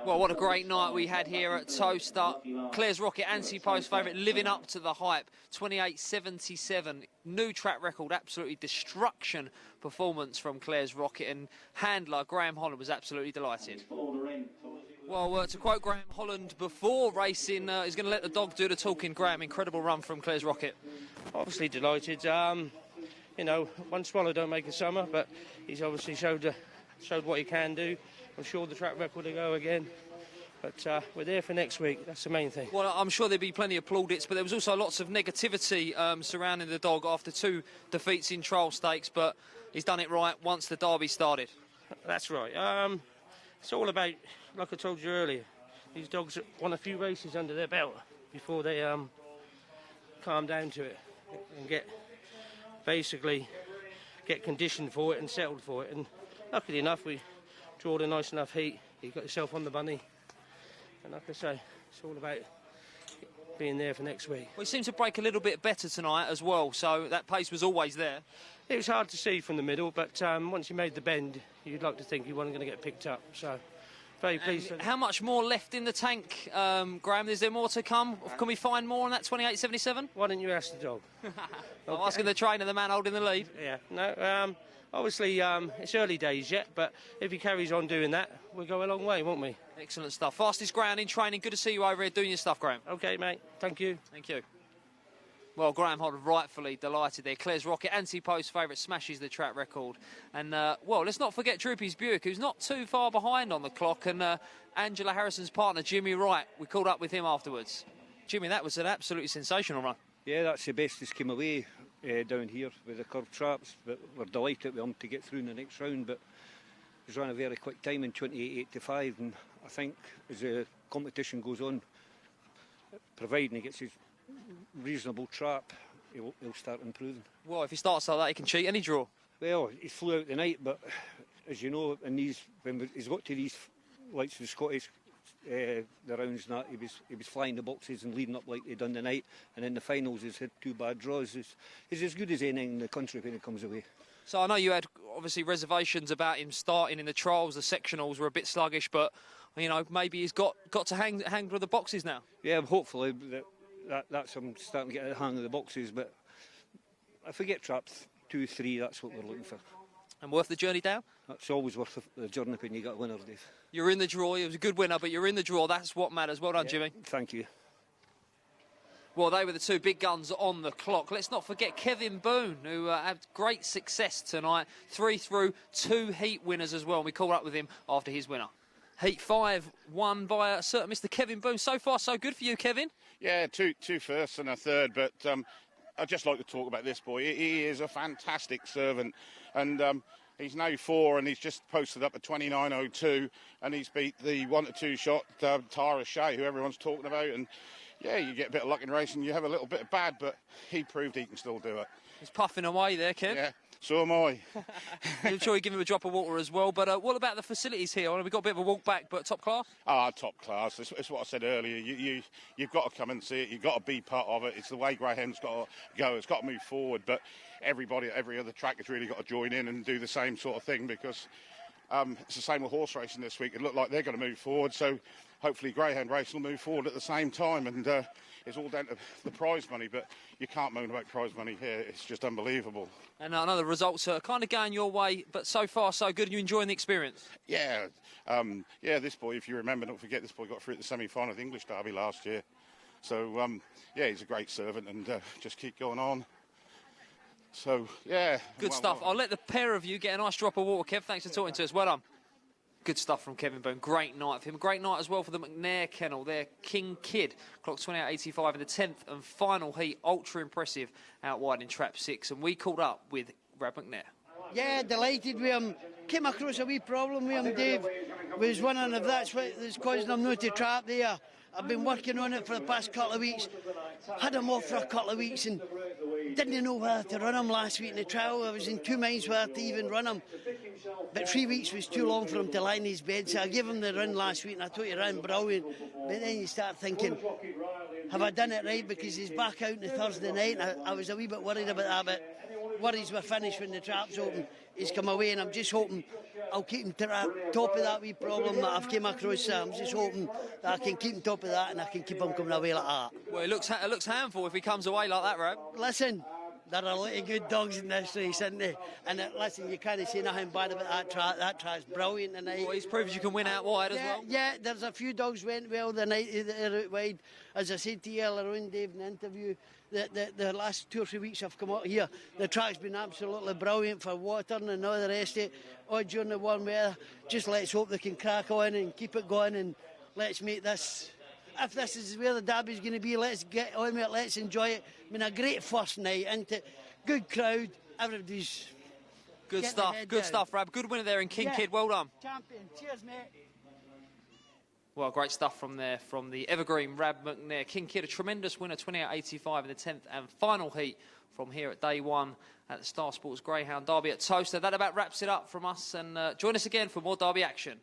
Well, what a great night we had here at Towcester. Clare's Rocket, anti-post favourite, living up to the hype. 28.77, new track record, absolutely destruction performance from Clare's Rocket, and handler Graham Holland was absolutely delighted. Well, to quote Graham Holland before racing, he's going to let the dog do the talking. Graham, incredible run from Clare's Rocket. Obviously delighted. You know, one swallow don't make a summer, but he's obviously showed what he can do. I'm sure the track record will go again, but we're there for next week. That's the main thing. Well, I'm sure there'll be plenty of plaudits, but there was also lots of negativity surrounding the dog after 2 defeats in trial stakes, but he's done it right once the Derby started. That's right. It's all about, like I told you earlier, these dogs want a few races under their belt before they calm down to it and get conditioned for it and settled for it. And luckily enough, we drawed a nice enough heat. He got himself on the bunny, and like I say, it's all about being there for next week. Well, he seemed to break a little bit better tonight as well, so that pace was always there. It was hard to see from the middle, but once you made the bend, you'd like to think you weren't going to get picked up. So very pleased. How much more left in the tank, Graham? Is there more to come? Can we find more on that 28.77? Why didn't you ask the dog? I'm asking the trainer, the man holding the lead. Yeah, no. Obviously, it's early days yet, but if he carries on doing that, we'll go a long way, won't we? Excellent stuff. Fastest ground in training. Good to see you over here doing your stuff, Graham. OK, mate. Thank you. Thank you. Well, Graham Holland rightfully delighted there. Clare's Rocket, anti-post favourite, smashes the track record. And, well, let's not forget Droopy's Buick, who's not too far behind on the clock. And Angela Harrison's partner, Jimmy Wright, we called up with him afterwards. Jimmy, that was an absolutely sensational run. Yeah, that's the best that's come away down here with the curved traps. But we're delighted with him to get through in the next round. But he's run a very quick time in 28.85, and I think as the competition goes on, providing he gets his reasonable trap, he'll start improving. Well, if he starts like that, he can cheat any draw. Well, he flew out the night, but as you know, in these, when he's got to these, like the Scottish, the rounds and that, he was flying the boxes and leading up like he done the night, and in the finals he's had 2 bad draws. He's as good as anything in the country when he comes away. So I know you had obviously reservations about him starting in the trials. The sectionals were a bit sluggish, but you know, maybe he's got to hang with the boxes now. Yeah, hopefully that's him starting to get the hang of the boxes. But if we get trapped 2, 3, that's what we're looking for. And worth the journey down? That's always worth the journey when you got a winner, Dave. You're in the draw. He was a good winner, but you're in the draw. That's what matters. Well done, Jimmy. Thank you. Well, they were the 2 big guns on the clock. Let's not forget Kevin Boone, who had great success tonight. 3 through, 2 heat winners as well. And we caught up with him after his winner. Heat 5 won by a certain Mr. Kevin Boone. So far, so good for you, Kevin. Yeah, two firsts and a third, but I'd just like to talk about this boy. He is a fantastic servant, and he's now 4, and he's just posted up at 29.02, and he's beat the 1-2 shot Tara Shea, who everyone's talking about. And yeah, you get a bit of luck in racing, you have a little bit of bad, but he proved he can still do it. He's puffing away there, Kev. Yeah. So am I. I'm sure you give him a drop of water as well. But what about the facilities here? We've got a bit of a walk back, but top class? Top class. It's what I said earlier. You've got to come and see it. You've got to be part of it. It's the way Greyhound's got to go. It's got to move forward. But everybody at every other track has really got to join in and do the same sort of thing, because it's the same with horse racing this week. It looked like they're going to move forward. So hopefully Greyhound racing will move forward at the same time. And it's all down to the prize money, but you can't moan about prize money here. It's just unbelievable. And I know the results are kind of going your way, but so far so good. Are you enjoying the experience? Yeah. This boy, if you remember, don't forget, this boy got through at the semi-final of the English Derby last year. So, yeah, he's a great servant, and just keep going on. So, yeah. Good stuff. I'll let the pair of you get a nice drop of water, Kev. Thanks for talking to us. Well done. Good stuff from Kevin Boone. Great night for him. Great night as well for the McNair kennel. Their King Kid clocked 28.85 in the 10th and final heat. Ultra impressive out wide in trap 6. And we called up with Brad McNair. Yeah, delighted with him. Came across a wee problem with him, Dave. Was wondering if that's what's causing him not to trap there. I've been working on it for the past couple of weeks. Had him off for a couple of weeks and didn't know whether to run him last week in the trial. I was in 2 minds whether to even run him. But 3 weeks was too long for him to lie in his bed, so I gave him the run last week and I thought he ran brilliant. But then you start thinking, have I done it right? Because he's back out on the Thursday night and I was a wee bit worried about that, but worries were finished when the trap's open. He's come away and I'm just hoping I'll keep him top of that wee problem that I've came across. I'm just hoping that I can keep him top of that and I can keep him coming away like that. Well, it looks handful if he comes away like that, Rob. Listen, there are a lot of good dogs in this race, isn't there? And listen, you can't say nothing bad about that track. That track's brilliant tonight. Well, he's proved you can win out wide as well. Yeah, there's a few dogs went well the night they're out wide. As I said to you earlier on, Dave, in the interview, the last 2 or 3 weeks I've come out here, the track's been absolutely brilliant for watering and all the rest of it. All during the warm weather. Just let's hope they can crack on and keep it going, and let's make this. If this is where the derby's going to be, let's get on with it, let's enjoy it. I mean, a great first night, isn't it? Good crowd, everybody's... Good stuff, Rab. Good winner there in Kinkid, well done. Champion, cheers, mate. Well, great stuff from there, from the evergreen Rab McNair. Kinkid, a tremendous winner, 28.85 in the 10th and final heat from here at day one at the Star Sports Greyhound Derby at Towcester. That about wraps it up from us, and join us again for more derby action.